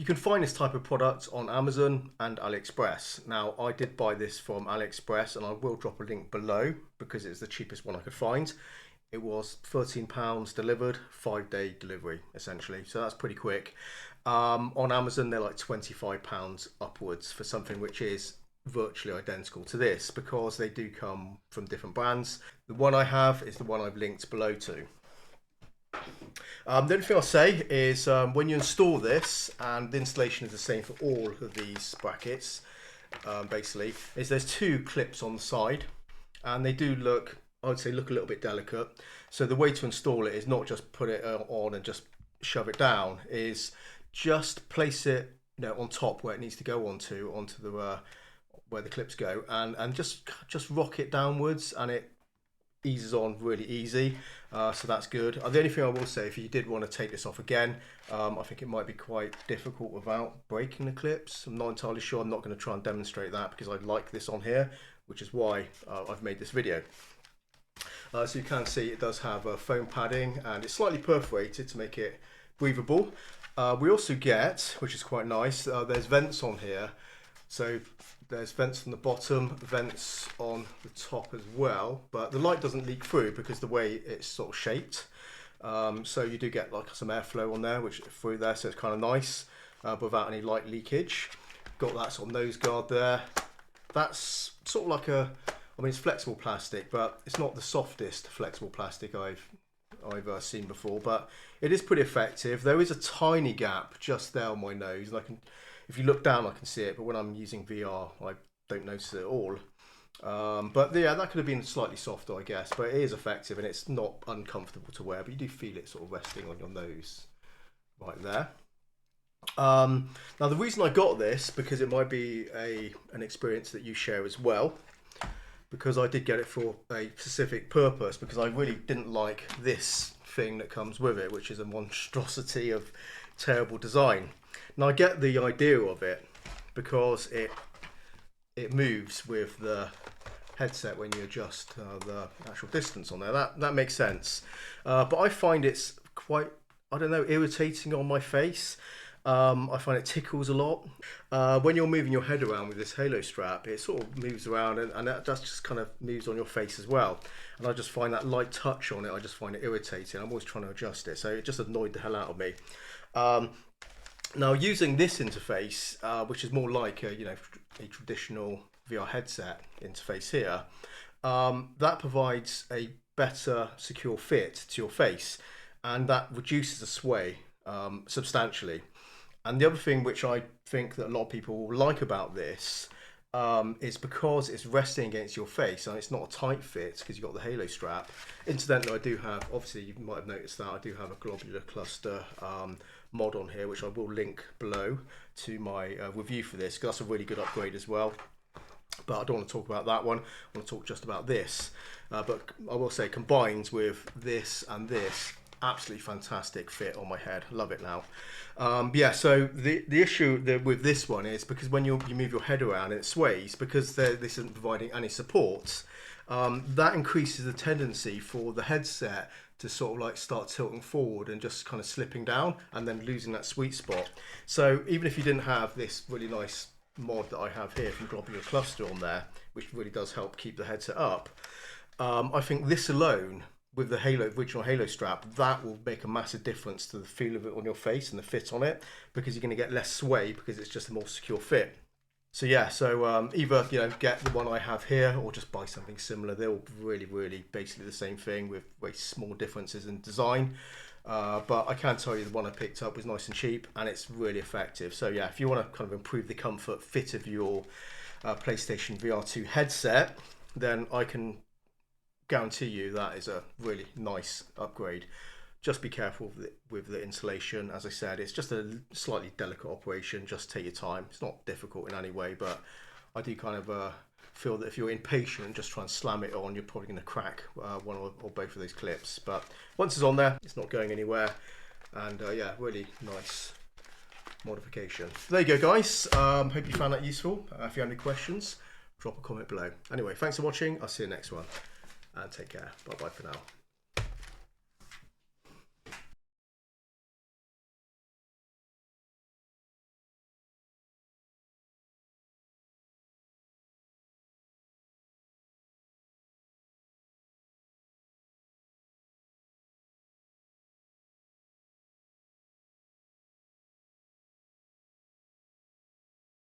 You can find this type of product on Amazon and AliExpress. Now, I did buy this from AliExpress, and I will drop a link below because it's the cheapest one I could find. It was £13 delivered, 5-day delivery essentially, so that's pretty quick. On Amazon they're like £25 upwards for something which is virtually identical to this, because they do come from different brands. The one I have is the one I've linked below to. The only thing I'll say is when you install this, and the installation is the same for all of these brackets, basically, is there's two clips on the side, and they do look, I would say, look a little bit delicate. So the way to install it is not just put it on and just shove it down, is just place it, you know, on top where it needs to go onto the where the clips go, and just rock it downwards, and it eases on really easy. So that's good. The only thing I will say, if you did want to take this off again, I think it might be quite difficult without breaking the clips. I'm not entirely sure. I'm not going to try and demonstrate that because I like this on here, which is why I've made this video. So you can see it does have a foam padding, and it's slightly perforated to make it breathable. We also get, which is quite nice, there's vents on here. So there's vents on the bottom, vents on the top as well, but the light doesn't leak through because the way it's sort of shaped. So you do get like some airflow on there, which through there, so it's kind of nice, but without any light leakage. Got that sort of nose guard there. That's sort of like a, I mean, it's flexible plastic, but it's not the softest flexible plastic I've seen before, but it is pretty effective. There is a tiny gap just there on my nose, and I can, if you look down, I can see it, but when I'm using VR, I don't notice it at all. But yeah, that could have been slightly softer, I guess, but it is effective, and it's not uncomfortable to wear, but you do feel it sort of resting on your nose right there. Now the reason I got this, because it might be an experience that you share as well, because I did get it for a specific purpose, because I really didn't like this thing that comes with it, which is a monstrosity of terrible design. Now I get the idea of it because it moves with the headset when you adjust the actual distance on there. That makes sense, but I find it's quite, I don't know, irritating on my face. I find it tickles a lot. When you're moving your head around with this halo strap, it sort of moves around, and that just kind of moves on your face as well. And I just find that light touch on it, I just find it irritating. I'm always trying to adjust it, so it just annoyed the hell out of me. Now using this interface, which is more like a, you know, a traditional VR headset interface here, that provides a better secure fit to your face, and that reduces the sway substantially. And the other thing which I think that a lot of people will like about this is because it's resting against your face, and it's not a tight fit because you've got the halo strap. Incidentally, I do have, obviously you might have noticed that I do have a globular cluster mod on here, which I will link below to my review for this, because that's a really good upgrade as well. But I don't want to talk about that one. I want to talk just about this. But I will say, combined with this and this, absolutely fantastic fit on my head. Love it now. Yeah, so the issue with this one is because when you move your head around and it sways, because this isn't providing any support, that increases the tendency for the headset to sort of like start tilting forward and just kind of slipping down and then losing that sweet spot. So even if you didn't have this really nice mod that I have here from Globular Cluster on there, which really does help keep the headset up, I think this alone, with the original halo strap, that will make a massive difference to the feel of it on your face and the fit on it, because you're going to get less sway because it's just a more secure fit. So yeah, so either, you know, get the one I have here or just buy something similar. They're all really basically the same thing with very small differences in design. But I can tell you the one I picked up was nice and cheap, and it's really effective. So yeah, if you want to kind of improve the comfort fit of your PlayStation VR2 headset, then I can guarantee you that is a really nice upgrade. Just be careful with the installation. As I said, it's just a slightly delicate operation. Just take your time. It's not difficult in any way, but I do kind of feel that if you're impatient and just try and slam it on, you're probably going to crack one or both of those clips. But once it's on there, it's not going anywhere. And yeah, really nice modification. There you go, guys. Hope you found that useful. If you have any questions, drop a comment below. Anyway, thanks for watching. I'll see you next one. And take care. Bye bye for now.